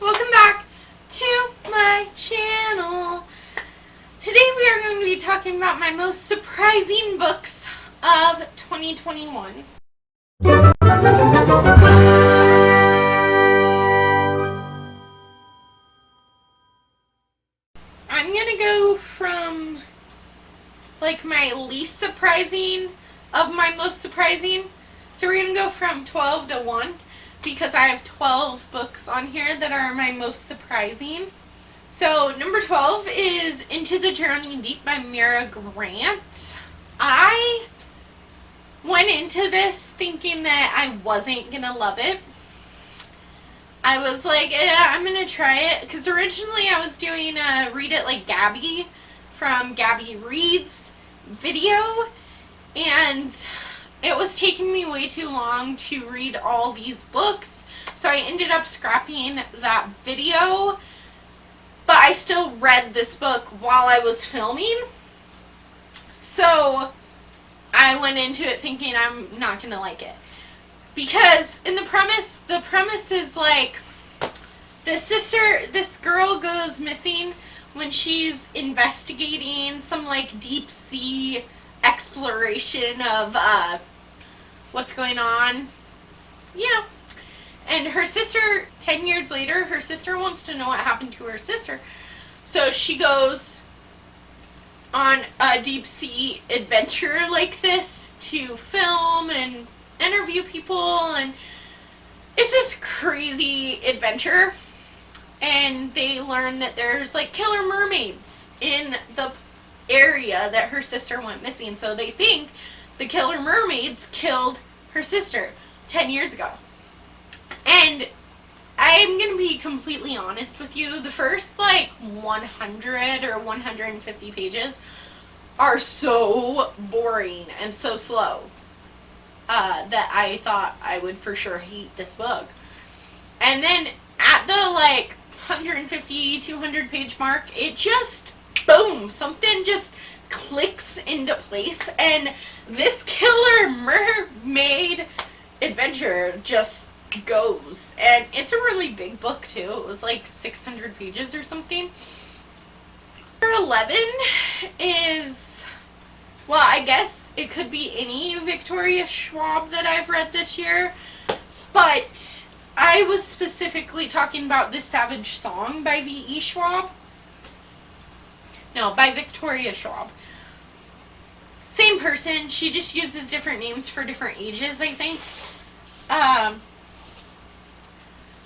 welcome back to my channel. Today we are going to be talking about my most surprising books of 2021. I'm going to go from like my least surprising of my most surprising. So we're going to go from 12 to 1 because I have 12 books on here that are my most surprising. So number 12 is Into the Journey Deep by Mira Grant. I went into this thinking that I wasn't going to love it. I was like, I'm going to try it. Because originally I was doing a Read It Like Gabby from Gabby Reads video. And it was taking me way too long to read all these books. So I ended up scrapping that video. But I still read this book while I was filming. So I went into it thinking I'm not going to like it. Because in the premise is like this girl goes missing when she's investigating some like deep sea exploration of what's going on, and her sister, 10 years later, her sister wants to know what happened to her sister, so she goes on a deep sea adventure like this to film and interview people, and it's this crazy adventure. And they learn that there's like killer mermaids in the area that her sister went missing, so they think the killer mermaids killed her sister 10 years ago. And I'm gonna be completely honest with you, the first like 100 or 150 pages are so boring and so slow that I thought I would for sure hate this book. And then at the like 150, 200 page mark, it just, boom, something just clicks into place, and this killer mermaid adventure just goes. And it's a really big book too. It was like 600 pages or something. Number 11 is, well, I guess it could be any Victoria Schwab that I've read this year, but I was specifically talking about This Savage Song by V.E. Schwab. No, by Victoria Schwab. Same person, she just uses different names for different ages, I think.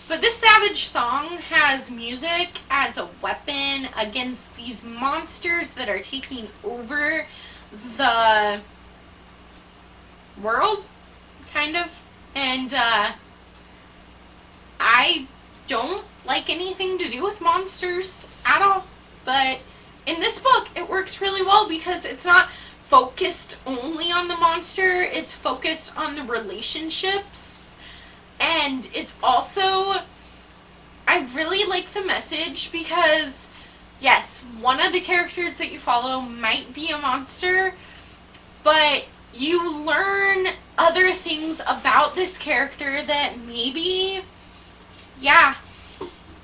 But This Savage Song has music as a weapon against these monsters that are taking over the world, kind of. And, I don't like anything to do with monsters at all, but in this book it works really well because it's not focused only on the monster, it's focused on the relationships, and it's also, I really like the message because, yes, one of the characters that you follow might be a monster, but you learn other things about this character that maybe, yeah,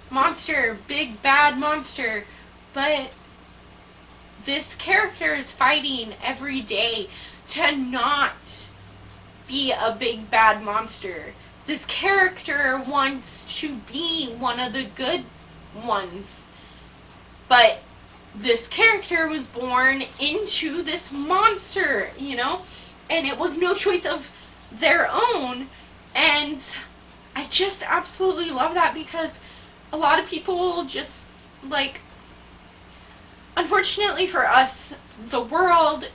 monster, big bad monster, but this character is fighting every day to not be a big bad monster. This character wants to be one of the good ones, but this character was born into this monster, and it was no choice of their own. And I just absolutely love that because a lot of people just, like, unfortunately for us, the world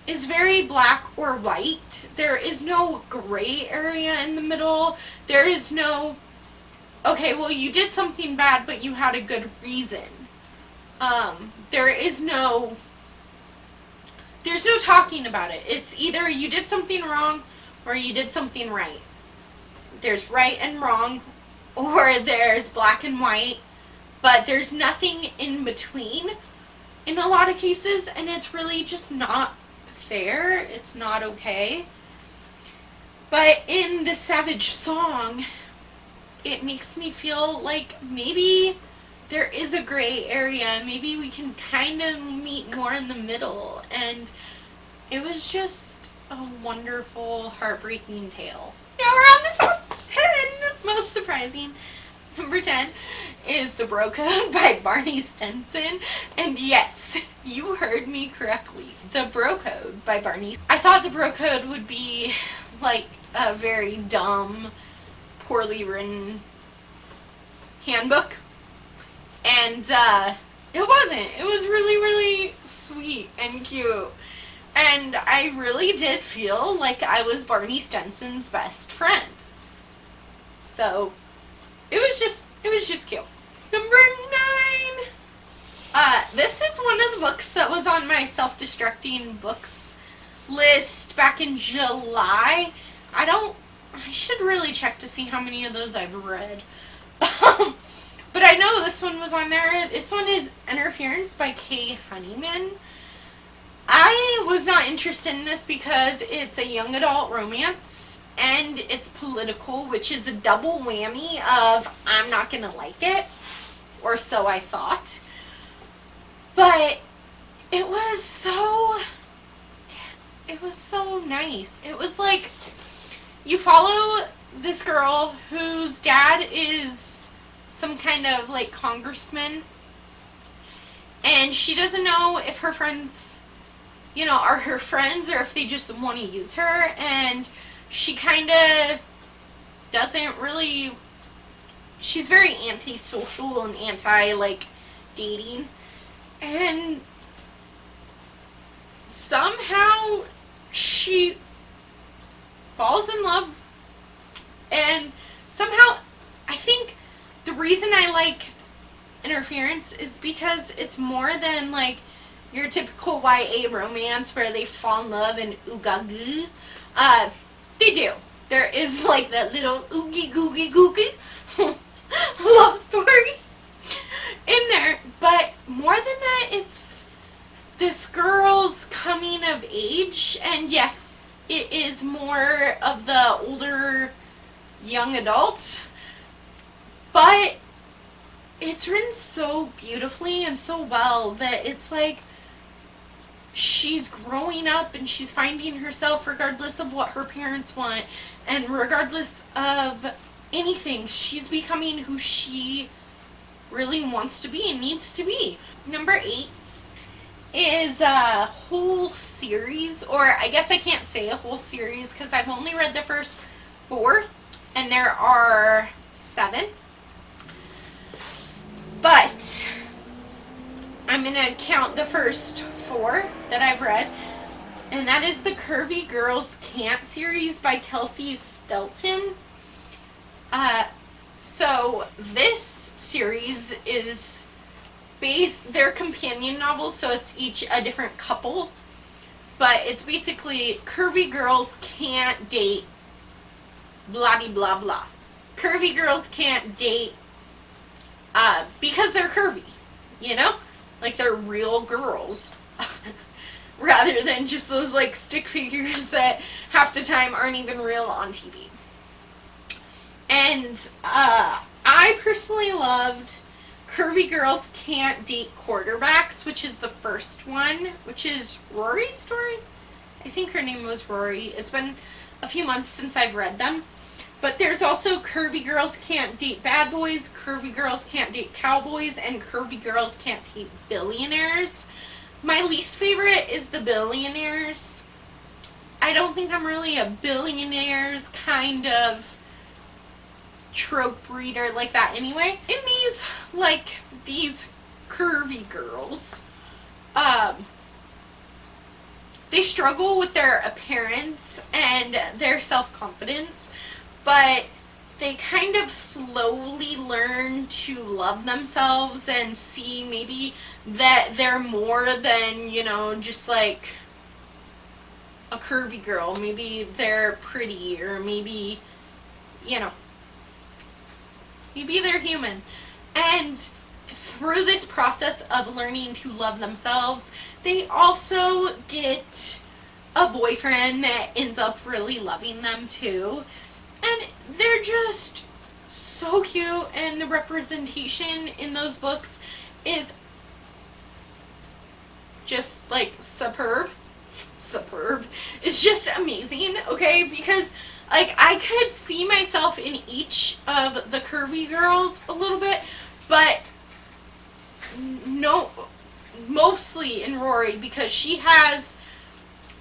is very black or white. There is no gray area in the middle. There is no, okay, well, you did something bad, but you had a good reason. There's no talking about it. It's either you did something wrong or you did something right. There's right and wrong, or there's black and white, but there's nothing in between in a lot of cases, and it's really just not fair. It's not okay. But in the Savage Song, it makes me feel like maybe there is a gray area. Maybe we can kind of meet more in the middle. And it was just a wonderful, heartbreaking tale. Now we're on the top 10, most surprising. Number 10 is The Bro Code by Barney Stinson. And yes, you heard me correctly. The Bro Code by Barney. I thought The Bro Code would be like a very dumb, poorly written handbook. And it wasn't. It was really, really sweet and cute. And I really did feel like I was Barney Stinson's best friend. So it was just cute. Number 9. This is one of the books that was on my self-destructing books list back in July. I should really check to see how many of those I've read. But I know this one was on there. This one is Interference by Kay Honeyman. I was not interested in this because it's a young adult romance and it's political, which is a double whammy of I'm not going to like it, or so I thought. But it was so nice. It was like you follow this girl whose dad is some kind of like congressman, and she doesn't know if her friends, are her friends or if they just want to use her, and she kind of doesn't really, she's very antisocial and anti dating, and somehow she falls in love, and somehow I think the reason I like Interference is because it's more than your typical YA romance where they fall in love and ooga-goo. They do. There is that little oogie-googie-googie love story in there. But more than that, it's this girl's coming of age. And yes, it is more of the older young adult. But it's written so beautifully and so well that it's she's growing up and she's finding herself regardless of what her parents want, and regardless of anything, she's becoming who she really wants to be and needs to be. Number 8 is a whole series, or I guess I can't say a whole series because I've only read the first 4 and there are 7. But I'm going to count the first 4 that I've read, and that is the Curvy Girls Can't series by Kelsey Stelton. So this series is they're companion novels, so it's each a different couple, but it's basically curvy girls can't date blah blah blah. Curvy girls can't date because they're curvy, they're real girls rather than just those stick figures that half the time aren't even real on TV. And I personally loved Curvy Girls Can't Date Quarterbacks, which is the first one, which is Rory's story. I think her name was Rory. It's been a few months since I've read them. But there's also Curvy Girls Can't Date Bad Boys, Curvy Girls Can't Date Cowboys, and Curvy Girls Can't Date Billionaires. My least favorite is the Billionaires. I don't think I'm really a billionaires kind of trope reader like that anyway. In these curvy girls, they struggle with their appearance and their self-confidence, but they kind of slowly learn to love themselves and see maybe that they're more than, just a curvy girl. Maybe they're pretty, or maybe, maybe they're human. And through this process of learning to love themselves, they also get a boyfriend that ends up really loving them too. And they're just so cute, and the representation in those books is just like superb. It's just amazing, okay? Because like I could see myself in each of the curvy girls a little bit, but no, mostly in Rory, because she has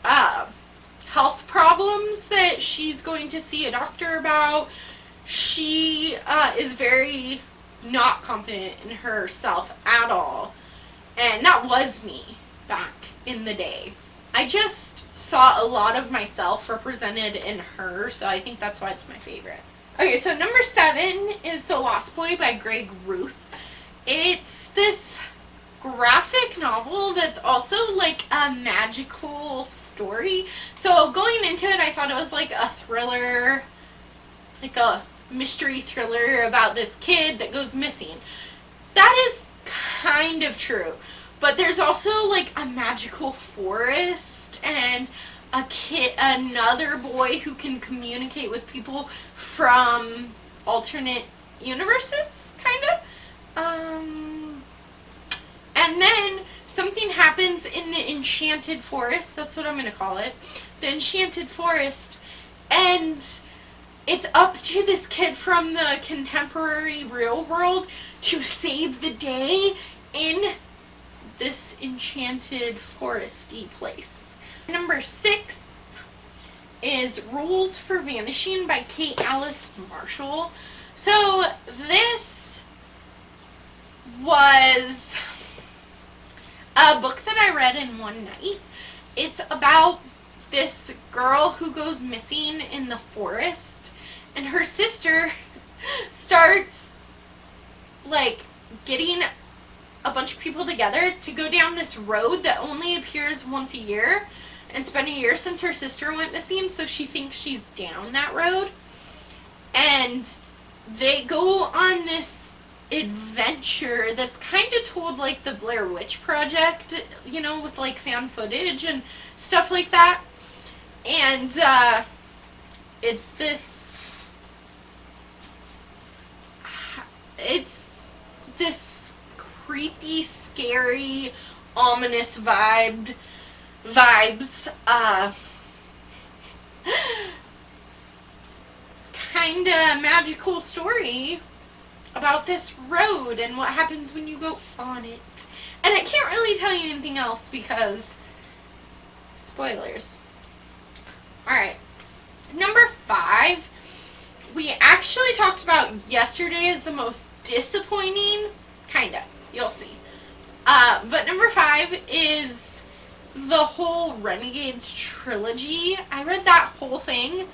health problems that she's going to see a doctor about. She is very not confident in herself at all, and that was me back in the day. I just saw a lot of myself represented in her, so I think that's why it's my favorite. Okay, so number 7 is The Lost Boy by Greg Ruth. It's this graphic novel that's also like a magical story. So going into it, I thought it was like a thriller, like a mystery thriller about this kid that goes missing. That is kind of true. But there's also like a magical forest and another boy who can communicate with people from alternate universes, kind of. And then something happens in the Enchanted Forest, that's what I'm going to call it, the Enchanted Forest, and it's up to this kid from the contemporary real world to save the day in this enchanted foresty place. Number 6 is Rules for Vanishing by Kate Alice Marshall. So this was a book that I read in one night. It's about this girl who goes missing in the forest, and her sister starts like getting a bunch of people together to go down this road that only appears once a year, and it's been a year since her sister went missing, so she thinks she's down that road, and they go on this adventure that's kind of told like the Blair Witch Project, you know, with like found footage and stuff like that. And it's this creepy, scary, ominous vibes kind of magical story about this road and what happens when you go on it. And I can't really tell you anything else because spoilers. Alright, number 5, we actually talked about yesterday as the most disappointing, kinda, you'll see. But number 5 is the whole Renegades trilogy. I read that whole thing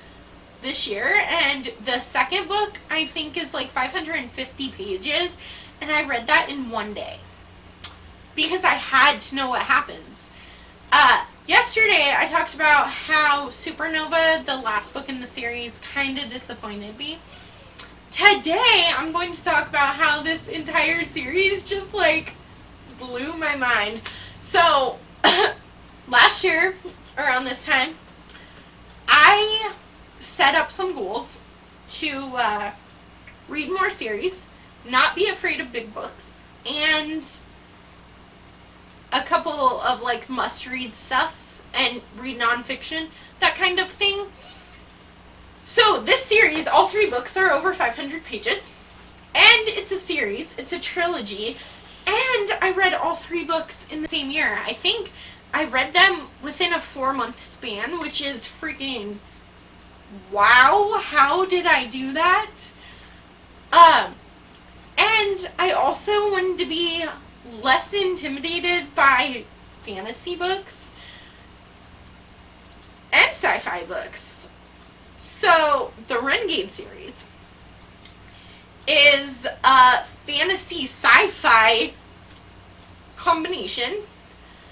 this year, and the second book I think is like 550 pages, and I read that in one day because I had to know what happens. Yesterday I talked about how Supernova, the last book in the series, kind of disappointed me. Today I'm going to talk about how this entire series just like blew my mind. So last year around this time I set up some goals to read more series, not be afraid of big books, and a couple of like must-read stuff, and read nonfiction, that kind of thing. So this series, all 3 books are over 500 pages, and it's a series, it's a trilogy, and I read all 3 books in the same year. I think I read them within a 4-month span, which is freaking wow. How did I do that? And I also wanted to be less intimidated by fantasy books and sci-fi books. So the Renegade series is a fantasy sci-fi combination.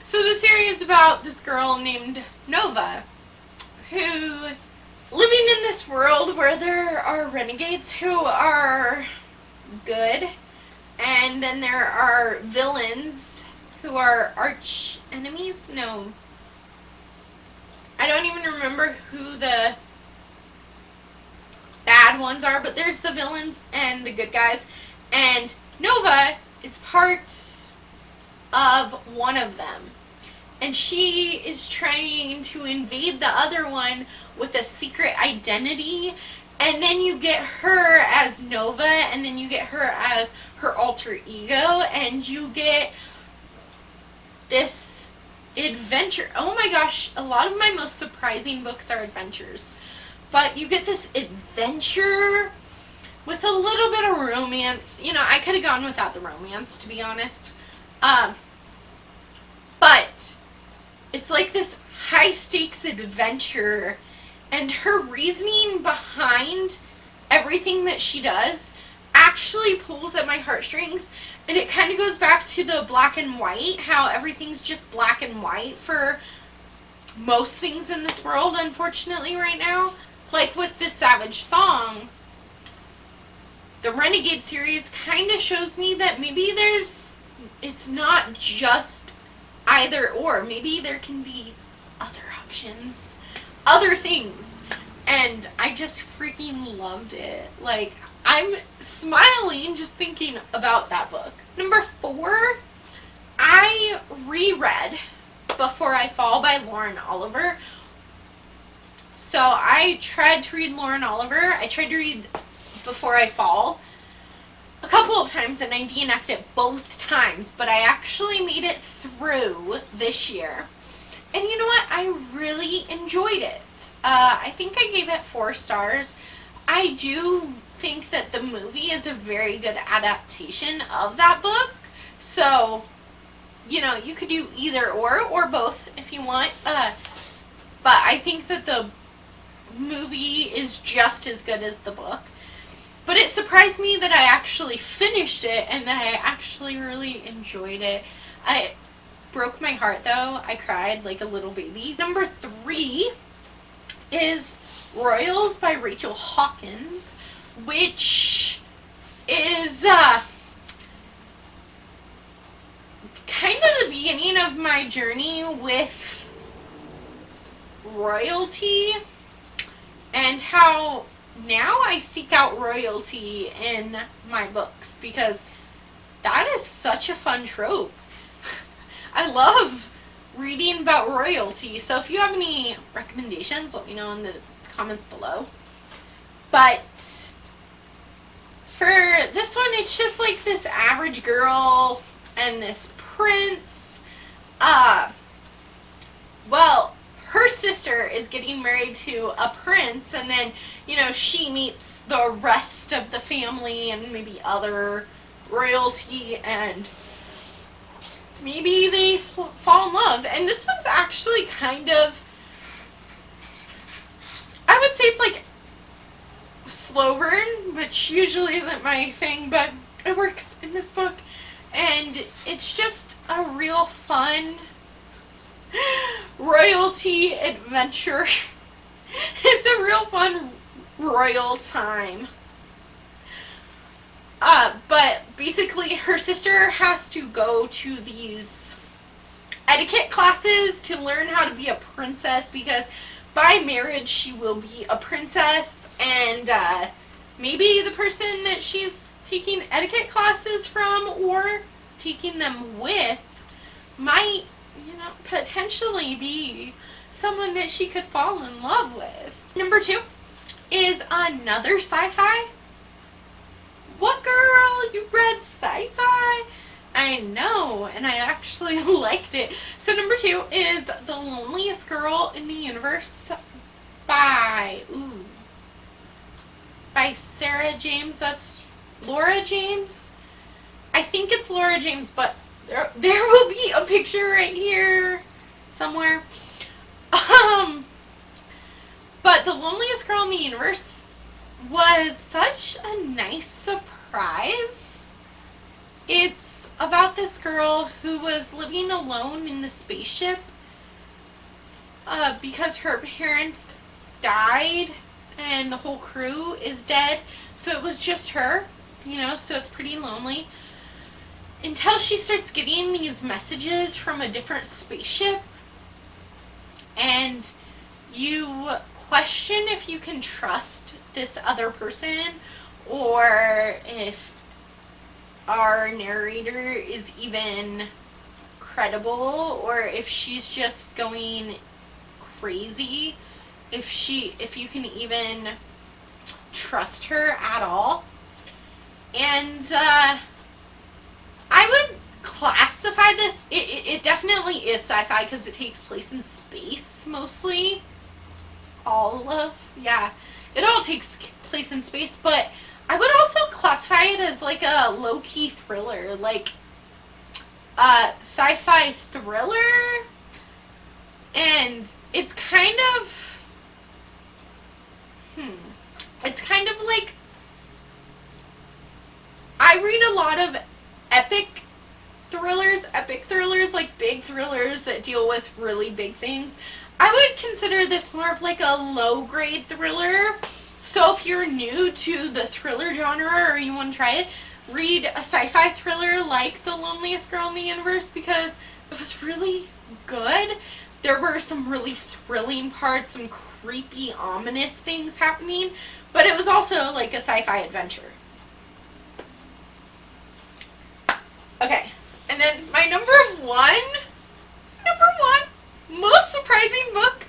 So the series is about this girl named Nova who, living in this world where there are renegades who are good, and then there are villains who are arch enemies. No, I don't even remember who the bad bad ones are, but there's the villains and the good guys. And Nova is part of one of them. And she is trying to invade the other one with a secret identity. And then you get her as Nova, and then you get her as her alter ego, and you get this adventure. Oh my gosh, a lot of my most surprising books are adventures. But you get this adventure with a little bit of romance. You know, I could have gone without the romance, to be honest. But it's like this high-stakes adventure, and her reasoning behind everything that she does actually pulls at my heartstrings. And it kind of goes back to the black and white, how everything's just black and white for most things in this world, unfortunately, right now. Like with this Savage Song, the Renegade series kind of shows me that maybe it's not just either or. Maybe there can be other options, other things. And I just freaking loved it. Like, I'm smiling just thinking about that book. Number 4, I reread Before I Fall by Lauren Oliver. So I tried to read Lauren Oliver. I tried to read Before I Fall a couple of times, and I DNF'd it both times, but I actually made it through this year. And you know what? I really enjoyed it. I think I gave it 4 stars. I do think that the movie is a very good adaptation of that book. So, you know, you could do either or both if you want. But I think that the movie is just as good as the book. But it surprised me that I actually finished it and that I actually really enjoyed it. It broke my heart, though. I cried like a little baby. Number 3 is Royals by Rachel Hawkins, which is kind of the beginning of my journey with royalty, and how now I seek out royalty in my books, because that is such a fun trope. I love reading about royalty. So if you have any recommendations, let me know in the comments below. But for this one, it's just like this average girl and this prince. Well, her sister is getting married to a prince, and then, you know, she meets the rest of the family and maybe other royalty, and maybe they fall in love. And this one's actually kind of, I would say it's like slow burn, which usually isn't my thing, but it works in this book. And it's just a real fun royalty adventure. It's a real fun royal time. But basically her sister has to go to these etiquette classes to learn how to be a princess, because by marriage she will be a princess, and maybe the person that she's taking etiquette classes from or taking them with might, you know, potentially be someone that she could fall in love with. Number 2 is another sci-fi. What, girl? You read sci-fi? I know, and I actually liked it. So number 2 is The Loneliest Girl in the Universe by Sarah James. That's Laura James. I think it's Laura James, but there will be a picture right here somewhere. But The Loneliest Girl in the Universe was such a nice surprise. It's about this girl who was living alone in the spaceship because her parents died and the whole crew is dead. So it was just her, you know, so it's pretty lonely. Until she starts getting these messages from a different spaceship, and you question if you can trust this other person, or if our narrator is even credible, or if she's just going crazy, if you can even trust her at all. And I would classify this, it definitely is sci-fi because it takes place in space mostly. It all takes place in space, but I would also classify it as like a low-key thriller, like a sci-fi thriller, and it's kind of like, I read a lot of epic thrillers, like big thrillers that deal with really big things. I would consider this more of like a low-grade thriller. So if you're new to the thriller genre or you want to try it, read a sci-fi thriller like The Loneliest Girl in the Universe, because it was really good. There were some really thrilling parts, some creepy, ominous things happening, but it was also like a sci-fi adventure. Okay, and then my number one most surprising book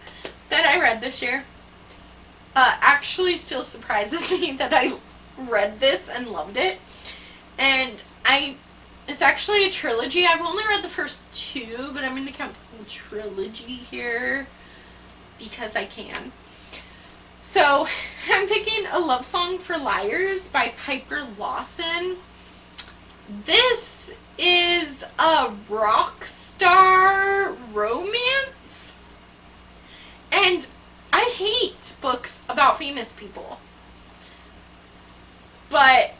that I read this year, actually still surprises me that I read this and loved it. And it's actually a trilogy. I've only read the first two, but I'm going to count the trilogy here because I can. So I'm picking A Love Song for Liars by Piper Lawson. This is a rock star romance, and I hate books about famous people, but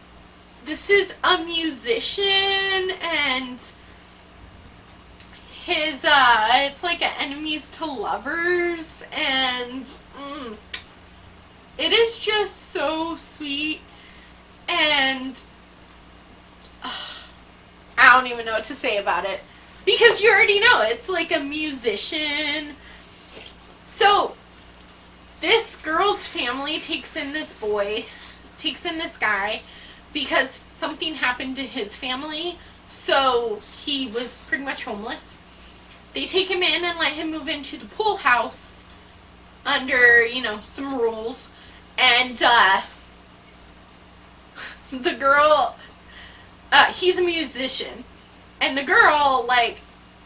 this is a musician, and his it's like an enemies to lovers, and it is just so sweet, and I don't even know what to say about it, because you already know it's like a musician. So this girl's family takes in this guy because something happened to his family, so he was pretty much homeless. They take him in and let him move into the pool house under, some rules, and the girl, he's a musician, and the girl, like,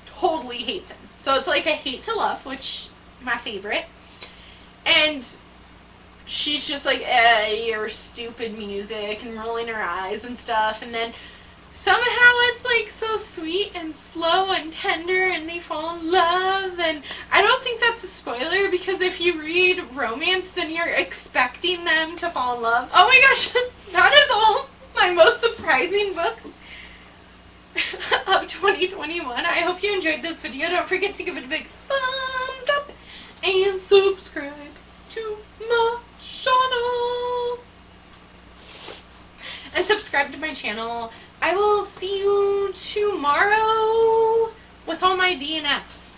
totally hates him. So it's like a hate to love, which, my favorite. And she's just like, your stupid music, and rolling her eyes and stuff. And then somehow it's like so sweet and slow and tender, and they fall in love. And I don't think that's a spoiler, because if you read romance, then you're expecting them to fall in love. Oh my gosh, that is all my most surprising books of 2021. I hope you enjoyed this video. Don't forget to give it a big thumbs up and subscribe to my channel. And subscribe to my channel. I will see you tomorrow with all my DNFs.